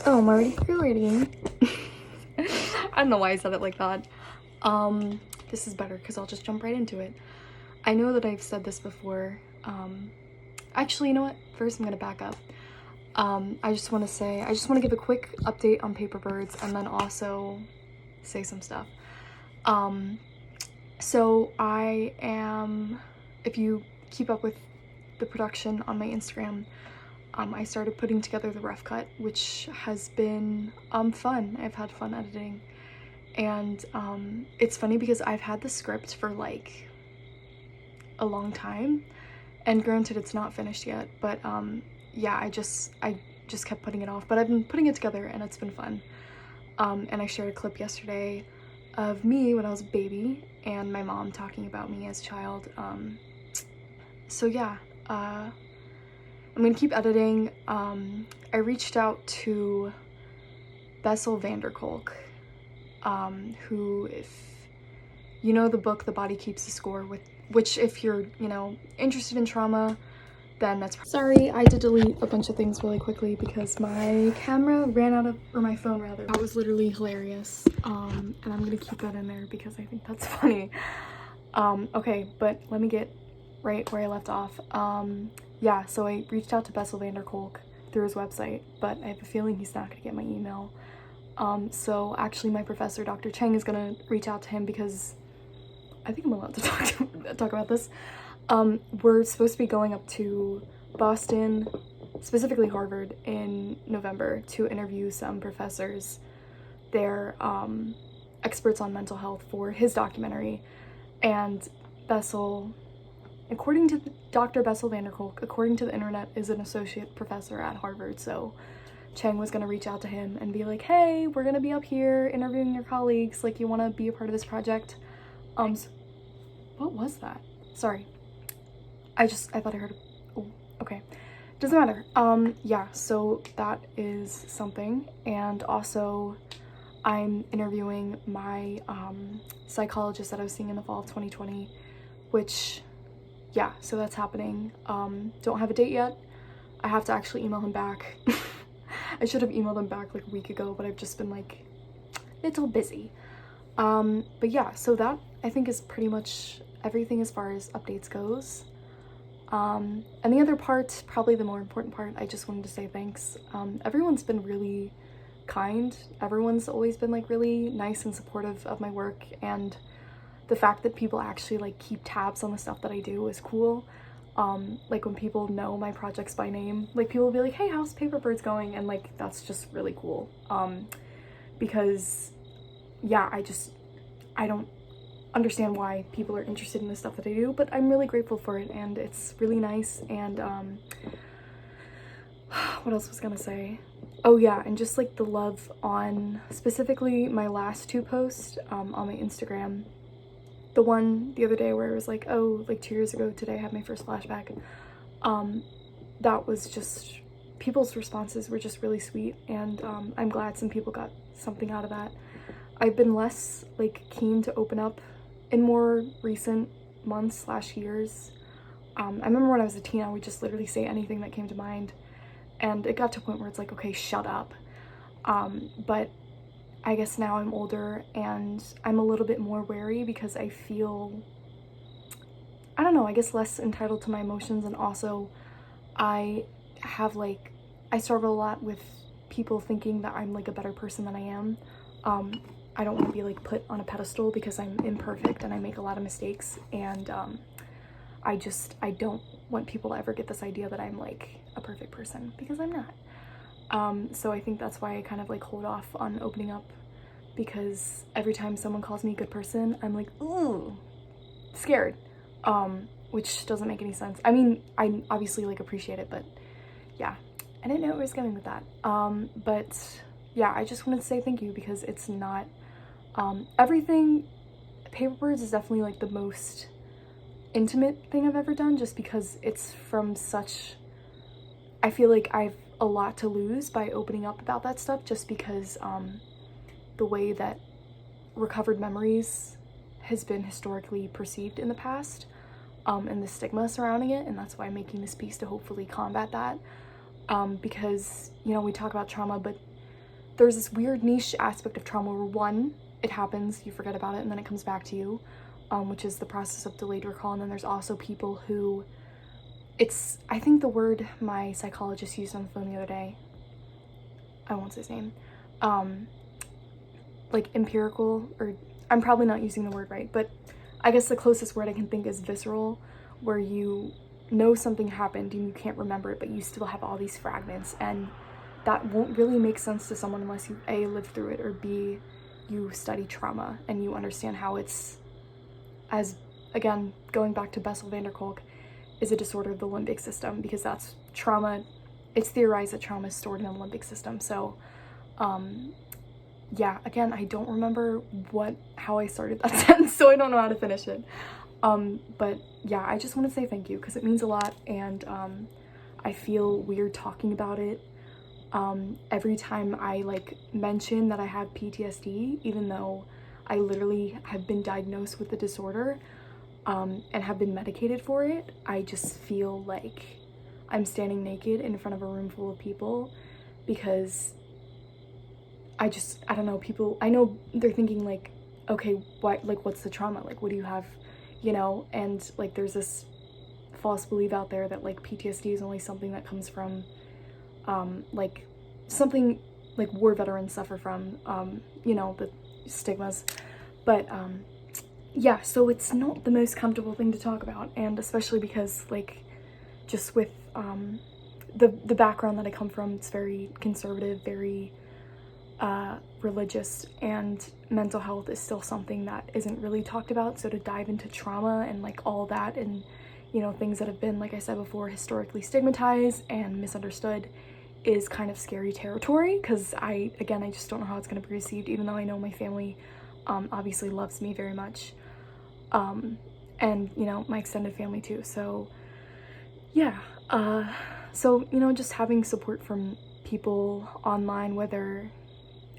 Oh, I'm already recording. I don't know why I said it like that. This is better because I'll just jump right into it. I know that I've said this before. Actually, you know what? First, I'm gonna back up. I just want to give a quick update on Paper Birds and then also say some stuff. So I am, if you keep up with the production on my Instagram, I started putting together the rough cut, which has been fun. I've had fun editing. And it's funny because I've had the script for like a long time, and granted it's not finished yet, but yeah, I just kept putting it off, but I've been putting it together and it's been fun. And I shared a clip yesterday of me when I was a baby and my mom talking about me as a child. So yeah, I'm gonna keep editing. I reached out to Bessel van der Kolk, who, if you know the book The Body Keeps the Score, with which, if you're, you know, interested in trauma, then that's sorry, I had to delete a bunch of things really quickly because my camera ran out of, or my phone rather. That was literally hilarious. And I'm gonna keep that in there because I think that's funny. Okay, but let me get right where I left off. Yeah, so I reached out to Bessel van der Kolk through his website, but I have a feeling he's not gonna get my email. So actually my professor, Dr. Cheng, is gonna reach out to him because I think I'm allowed to talk about this. We're supposed to be going up to Boston, specifically Harvard, in November to interview some professors. They're experts on mental health for his documentary. And Bessel, according to Dr. Bessel van der Kolk, according to the internet, is an associate professor at Harvard. So Cheng was gonna reach out to him and be like, hey, we're gonna be up here interviewing your colleagues, like, you wanna be a part of this project? What was that? Sorry. I thought I heard, oh, okay. Doesn't matter. Yeah, so that is something. And also I'm interviewing my psychologist that I was seeing in the fall of 2020, which, yeah, so that's happening. Don't have a date yet. I have to actually email him back. I should have emailed him back like a week ago, but I've just been like a little busy. But yeah, so that I think is pretty much everything as far as updates goes. And the other part, probably the more important part, I just wanted to say thanks. Everyone's been really kind. Everyone's always been like really nice and supportive of my work, and the fact that people actually like keep tabs on the stuff that I do is cool. Like when people know my projects by name, like people will be like, hey, how's Paper Birds going? And like, that's just really cool. Because yeah, I don't understand why people are interested in the stuff that I do, but I'm really grateful for it, and it's really nice. And what else was I gonna say? Oh yeah, and just like the love on specifically my last two posts on my Instagram. The one the other day where it was like, oh, like 2 years ago today I had my first flashback. That was just, people's responses were just really sweet, and I'm glad some people got something out of that. I've been less like keen to open up in more recent months / years. I remember when I was a teen, I would just literally say anything that came to mind, and it got to a point where it's like, okay, shut up. But I guess now I'm older and I'm a little bit more wary because I feel, I don't know, I guess less entitled to my emotions, and also I have like, I struggle a lot with people thinking that I'm like a better person than I am. I don't want to be like put on a pedestal because I'm imperfect and I make a lot of mistakes, and I don't want people to ever get this idea that I'm like a perfect person, because I'm not. So I think that's why I kind of like hold off on opening up, because every time someone calls me a good person, I'm like, ooh, scared, which doesn't make any sense. I mean, I obviously like appreciate it, but yeah, I didn't know where I was going with that. But yeah, I just wanted to say thank you, because it's not, everything, Paper Birds is definitely like the most intimate thing I've ever done, just because it's from such, I feel like I've a lot to lose by opening up about that stuff, just because the way that recovered memories has been historically perceived in the past, and the stigma surrounding it, and that's why I'm making this piece, to hopefully combat that. Because, you know, we talk about trauma, but there's this weird niche aspect of trauma where one, it happens, you forget about it, and then it comes back to you, which is the process of delayed recall. And then there's also people who, I think the word my psychologist used on the phone the other day, I won't say his name, like empirical, or I'm probably not using the word right, but I guess the closest word I can think is visceral, where you know something happened and you can't remember it, but you still have all these fragments, and that won't really make sense to someone unless you A, live through it, or B, you study trauma and you understand how it's, as again, going back to Bessel van der Kolk, is a disorder of the limbic system, because that's trauma. It's theorized that trauma is stored in the limbic system. So yeah, again, I don't remember how I started that sentence, so I don't know how to finish it. But yeah, I just want to say thank you, because it means a lot, and I feel weird talking about it. Every time I like mention that I have PTSD, even though I literally have been diagnosed with the disorder and have been medicated for it, I just feel like I'm standing naked in front of a room full of people, because I don't know, people, I know they're thinking like, okay, what's the trauma? Like, what do you have, you know? And like, there's this false belief out there that like PTSD is only something that comes from like something like war veterans suffer from, you know, the stigmas. But yeah, so it's not the most comfortable thing to talk about, and especially because like just with the background that I come from, it's very conservative, very religious, and mental health is still something that isn't really talked about. So to dive into trauma and like all that, and you know, things that have been, like I said before, historically stigmatized and misunderstood, is kind of scary territory, because I just don't know how it's going to be received, even though I know my family obviously loves me very much, and you know, my extended family too. So yeah, so you know, just having support from people online, whether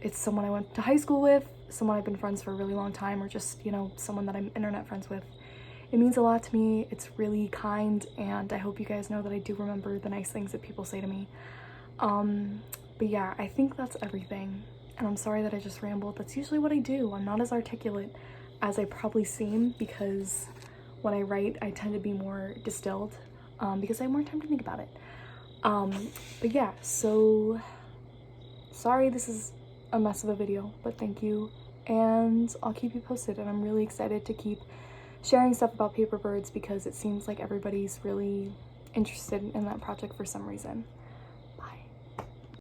it's someone I went to high school with, someone I've been friends for a really long time, or just, you know, someone that I'm internet friends with, it means a lot to me. It's really kind, and I hope you guys know that I do remember the nice things that people say to me. But yeah, I think that's everything, and I'm sorry that I just rambled. That's usually what I do. I'm not as articulate as I probably seem, because when I write, I tend to be more distilled, because I have more time to think about it. But yeah, so sorry this is a mess of a video, but thank you, and I'll keep you posted. And I'm really excited to keep sharing stuff about paper birds, because it seems like everybody's really interested in that project for some reason.